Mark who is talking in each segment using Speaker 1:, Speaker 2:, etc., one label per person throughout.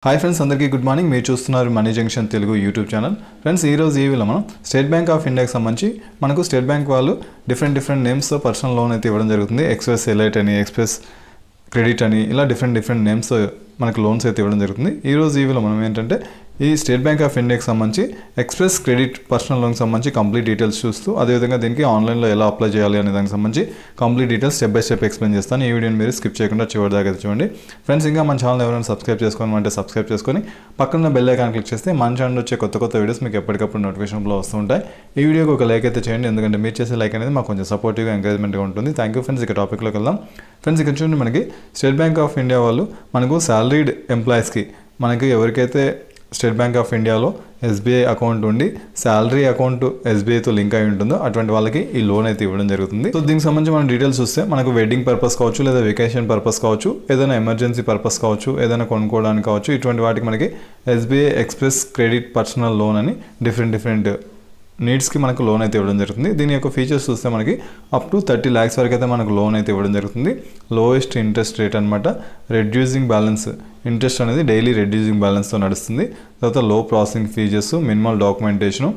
Speaker 1: Hi friends, అందరికీ good morning. మీరు చూస్తున్నారు money junction Telugu YouTube channel. Friends, ఈరోజు ఈ వీడియోలో మనం స్టేట్ బ్యాంక్ ఆఫ్ ఇండియాకి సంబంధించి మనకు స్టేట్ బ్యాంక్ వాళ్ళు డిఫరెంట్ నేమ్స్తో పర్సనల్ లోన్ అయితే ఇవ్వడం జరుగుతుంది. ఎక్స్ప్రెస్ ఎలైట్ అని, ఎక్స్ప్రెస్ క్రెడిట్ అని, ఇలా డిఫరెంట్ నేమ్స్ మనకు లోన్స్ అయితే ఇవ్వడం జరుగుతుంది. ఈరోజు ఈ వీడియోలో మనం ఏంటంటే ఈ స్టేట్ బ్యాంక్ ఆఫ్ ఇండియాకి సంబంధించి ఎక్స్ప్రెస్ క్రెడిట్ పర్సనల్ లోన్కి సంబంధించి కంప్లీట్ డీటెయిల్స్ చూస్తూ, అదేవిధంగా దీనికి ఆన్లైన్లో ఎలా అప్లై చేయాలి అనే దానికి సంబంధించి complete details step by step explain చేస్తాను. ఈ వీడియోని మీరు స్కిప్ చేయకుండా చివరి దాకా చూడండి. ఫ్రెండ్స్, ఇంకా మన ఛానల్ ఎవరైనా సబ్స్క్రైబ్ చేసుకోమంటే సబ్స్క్రైబ్ చేసుకొని పక్కన బెల్ ఐకాన్ క్లిక్ చేస్తే మన ఛానల్ వచ్చే కొత్త వీడియోస్ మీకు ఎప్పటికప్పుడు నోటిఫికేషన్లో వస్తూ ఉంటాయి. ఈ వీడియోకి ఒక లైక్ అయితే చేయండి, ఎందుకంటే మీరు చేసే లైక్ అనేది మాకు కొంచెం సపోర్టివ్గా ఎంకరేజ్మెంట్గా ఉంటుంది. Thank you friends. ఇక టాపిక్లోకి వెళ్దాం. ఫ్రెండ్స్, ఇక్కడ చూడండి, మనకి స్టేట్ బ్యాంక్ ఆఫ్ ఇండియా వాళ్ళు మనకు సాలరీడ్ ఎంప్లాయీస్కి, మనకి ఎవరికైతే స్టేట్ బ్యాంక్ ఆఫ్ ఇండియాలో ఎస్బీఐ అకౌంట్ ఉండి శాలరీ అకౌంట్ ఎస్బీఐతో లింక్ అయి ఉంటుందో అటువంటి వాళ్ళకి ఈ లోన్ అయితే ఇవ్వడం జరుగుతుంది. సో దీనికి సంబంధించి మనం డీటెయిల్స్ చూస్తే మనకు వెడ్డింగ్ పర్పస్ కావచ్చు, లేదా వెకేషన్ పర్పస్ కావచ్చు, ఏదైనా ఎమర్జెన్సీ పర్పస్ కావచ్చు, ఏదైనా కొనుక్కోవడానికి కావచ్చు, ఇటువంటి వాటికి మనకి SBI express credit personal loan అని డిఫరెంట్ నీడ్స్కి మనకు లోన్ అయితే ఇవ్వడం జరుగుతుంది. దీని యొక్క ఫీచర్స్ చూస్తే మనకి అప్ టు 30 lakhs వరకు అయితే మనకు లోన్ అయితే ఇవ్వడం జరుగుతుంది. లోయెస్ట్ ఇంట్రెస్ట్ రేట్ అనమాట. రెడ్యూసింగ్ బ్యాలెన్స్ ఇంట్రెస్ట్ అనేది డైలీ రెడ్యూసింగ్ బ్యాలెన్స్తో నడుస్తుంది. తర్వాత లో processing fees, minimal documentation,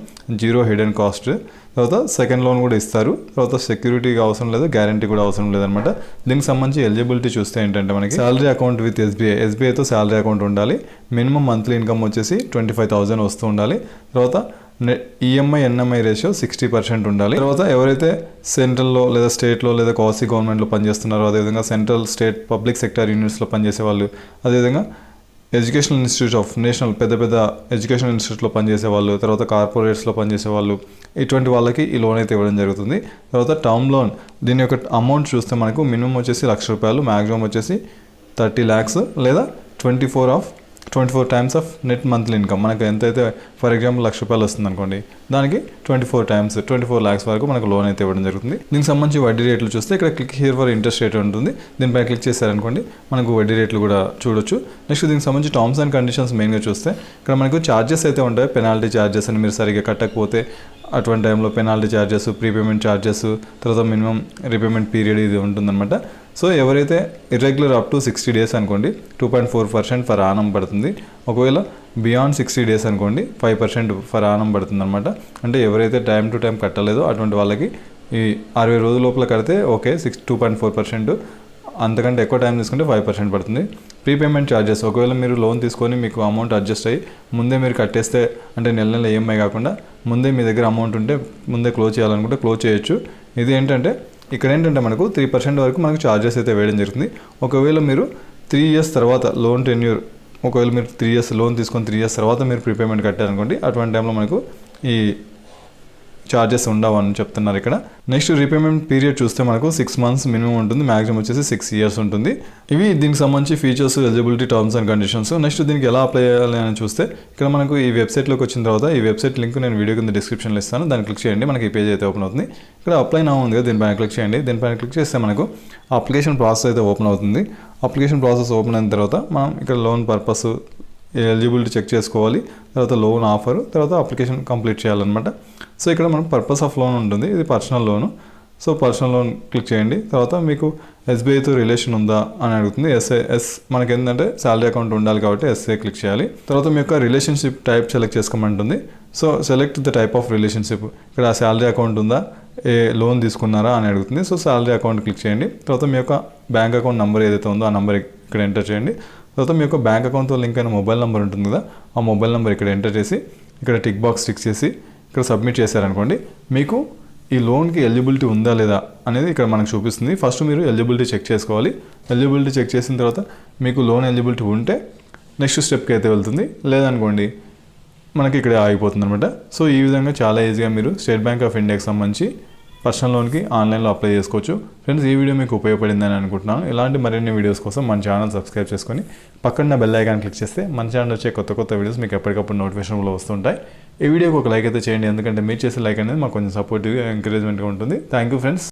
Speaker 1: zero hidden cost, తర్వాత సెకండ్ లోన్ కూడా ఇస్తారు. తర్వాత సెక్యూరిటీగా అవసరం లేదు, గ్యారంటీ కూడా అవసరం లేదనమాట. దీనికి సంబంధించి ఎలిజిబిలిటీ చూస్తే ఏంటంటే మనకి శాలరీ అకౌంట్ విత్ ఎస్బీఐతో శాలరీ అకౌంట్ ఉండాలి. మినిమం మంత్లీ ఇన్కమ్ వచ్చేసి 25,000 వస్తూ ఉండాలి. తర్వాత ఈఎంఐ ఎన్ఎంఐ రేషియో 60% ఉండాలి. తర్వాత ఎవరైతే సెంట్రల్లో లేదా స్టేట్లో లేదా క్వాసీ గవర్నమెంట్లో పనిచేస్తున్నారో, అదేవిధంగా సెంట్రల్, స్టేట్, పబ్లిక్ సెక్టర్ యూనిట్స్లో పనిచేసే వాళ్ళు, అదేవిధంగా ఎడ్యుకేషనల్ ఇన్స్టిట్యూట్ ఆఫ్ నేషనల్ పెద్ద ఎడ్యుకేషనల్ ఇన్స్టిట్యూట్లో పనిచేసే వాళ్ళు, తర్వాత కార్పొరేట్స్లో పనిచేసే వాళ్ళు, ఇటువంటి వాళ్ళకి ఈ లోన్ అయితే ఇవ్వడం జరుగుతుంది. తర్వాత టర్మ్ లోన్, దీని యొక్క అమౌంట్ చూస్తే మనకు మినిమం వచ్చేసి ₹1,00,000, మ్యాక్సిమం వచ్చేసి 30 lakhs లేదా 24 times of net monthly income. మనకు ఎంతైతే ఫర్ ఎగ్జాంపుల్ ₹1,00,000 వస్తుంది అనుకోండి, దానికి 24 times 24 lakhs వరకు మనకు లోన్ అయితే ఇవ్వడం జరుగుతుంది. దీనికి సంబంధించి వడ్డీ రేట్లు చూస్తే ఇక్కడ click here for interest rate ఉంటుంది. దీనిపై క్లిక్ చేశారనుకోండి, మనకు వడ్డీ రేట్లు కూడా చూడొచ్చు. నెక్స్ట్ దీనికి సంబంధించి టర్మ్స్ అండ్ కండిషన్స్ మెయిన్గా చూస్తే ఇక్కడ మనకు ఛార్జెస్ అయితే ఉంటాయి. పెనాల్టీ ఛార్జెస్ అని, మీరు సరిగ్గా కట్టకపోతే అటువంటి టైంలో పెనాల్టీ ఛార్జెస్, ప్రీపేమెంట్ ఛార్జెస్, తర్వాత మినిమం రీపేమెంట్ పీరియడ్ ఇది ఉంటుందన్నమాట. సో ఎవరైతే ఇర్రెగ్యులర్ అప్ టు 60 days అనుకోండి 2.4% ఫర్ ఆనం పడుతుంది. ఒకవేళ బియాండ్ 60 days అనుకోండి 5% ఫర్ ఆనం పడుతుంది అనమాట. అంటే ఎవరైతే టైం టు టైం కట్టలేదో అటువంటి వాళ్ళకి ఈ 60 రోజుల లోపల కడితే ఓకే 2.4%, అంతకంటే ఎక్కువ టైం తీసుకుంటే 5% పడుతుంది. ప్రీపేమెంట్ ఛార్జెస్, ఒకవేళ మీరు లోన్ తీసుకొని మీకు అమౌంట్ అడ్జస్ట్ అయ్యి ముందే మీరు కట్టేస్తే, అంటే నెల ఈఎంఐ కాకుండా ముందే మీ దగ్గర అమౌంట్ ఉంటే ముందే క్లోజ్ చేయాలనుకుంటే క్లోజ్ చేయొచ్చు. ఇది ఏంటంటే ఇక్కడ ఏంటంటే మనకు 3% వరకు మనకు ఛార్జెస్ అయితే వేయడం జరుగుతుంది. ఒకవేళ మీరు 3 years తర్వాత లోన్ టెన్యూర్, ఒకవేళ మీరు 3 years లోన్ తీసుకొని 3 years తర్వాత మీరు ప్రీపేమెంట్ కట్టారనుకోండి, అటువంటి టైంలో మనకు ఈ ఛార్జెస్ ఉండవని చెప్తున్నారు ఇక్కడ. నెక్స్ట్ రీపేమెంట్ పీరియడ్ చూస్తే మనకు 6 months మినిమం ఉంటుంది, మ్యాక్సిమం వచ్చేసి 6 years ఉంటుంది. ఇవి దీనికి సంబంధించి features, eligibility, terms and conditions. Next దీనికి ఎలా అప్లై చేయాలి అని చూస్తే ఇక్కడ మనకు ఈ వెబ్సైట్లోకి వచ్చిన తర్వాత ఈ వెబ్సైట్ లింక్ నేను వీడియో కింద డిస్క్రిప్షన్లో ఇస్తాను, దాన్ని క్లిక్ చేయండి. మనకి ఈ పేజ్ అయితే ఓపెన్ అవుతుంది. ఇక్కడ అప్లై నౌ ఉంది కదా, దీనిపైన క్లిక్ చేయండి. దీనిపైన క్లిక్ చేస్తే మనకు అప్లికేషన్ ప్రాసెస్ అయితే ఓపెన్ అవుతుంది. అప్లికేషన్ ప్రాసెస్ ఓపెన్ అయిన తర్వాత మనం ఇక్కడ లోన్ పర్పస్, ఎలిజిబిలిటీ చెక్ చేసుకోవాలి, తర్వాత లోన్ ఆఫర్, తర్వాత అప్లికేషన్ కంప్లీట్ చేయాలన్నమాట. సో ఇక్కడ మనకు పర్పస్ ఆఫ్ లోన్ ఉంటుంది, ఇది personal loan. So personal loan click చేయండి. తర్వాత మీకు ఎస్బీఐతో రిలేషన్ ఉందా అని అడుగుతుంది. మనకి ఏంటంటే శాలరీ అకౌంట్ ఉండాలి కాబట్టి ఎస్ఏ క్లిక్ చేయాలి. తర్వాత మీ యొక్క రిలేషన్షిప్ టైప్ సెలెక్ట్ చేసుకోమంటుంది. So select the type of relationship, ఇక్కడ శాలరీ అకౌంట్ ఉందా, ఏ లోన్ తీసుకున్నారా అని అడుగుతుంది. సో శాలరీ అకౌంట్ క్లిక్ చేయండి. తర్వాత మీ యొక్క బ్యాంక్ అకౌంట్ నెంబర్ ఏదైతే ఉందో ఆ నెంబర్ ఇక్కడ ఎంటర్ చేయండి. తర్వాత మీ యొక్క బ్యాంక్ అకౌంట్తో లింక్ అయిన మొబైల్ నెంబర్ ఉంటుంది కదా, ఆ మొబైల్ నెంబర్ ఇక్కడ ఎంటర్ చేసి ఇక్కడ టిక్ బాక్స్ టిక్ చేసి ఇక్కడ సబ్మిట్ చేశారనుకోండి, మీకు ఈ లోన్కి ఎలిజిబిలిటీ ఉందా లేదా అనేది ఇక్కడ మనకు చూపిస్తుంది. ఫస్ట్ మీరు ఎలిజిబిలిటీ చెక్ చేసుకోవాలి. ఎలిజిబిలిటీ చెక్ చేసిన తర్వాత మీకు లోన్ ఎలిజిబిలిటీ ఉంటే నెక్స్ట్ స్టెప్కి అయితే వెళ్తుంది, లేదనుకోండి మనకి ఇక్కడ ఆగిపోతుంది అనమాట. సో ఈ విధంగా చాలా ఈజీగా మీరు స్టేట్ బ్యాంక్ ఆఫ్ ఇండియాకి సంబంధించి పర్సనల్ లోన్కి ఆన్లైన్లో అప్లై చేసుకోవచ్చు. ఫ్రెండ్స్, ఈ వీడియో మీకు ఉపయోగపడిందని అనుకుంటున్నాను. ఇలాంటి మరిన్ని వీడియోస్ కోసం మన ఛానల్ సబ్స్క్రైబ్ చేసుకొని పక్కన బెల్ ఐకాన్ క్లిక్ చేస్తే మన ఛానల్ వచ్చే కొత్త వీడియోస్ మీకు ఎప్పటికప్పుడు నోటిఫికేషన్లో వస్తుంటాయి. ఈ వీడియోకి ఒక లైక్ అయితే చేయండి, ఎందుకంటే మీరు చేసే లైక్ అనేది మాకు కొంచెం సపోర్టివ్గా, ఎంకరేజ్మెంట్గా ఉంటుంది. Thank you friends.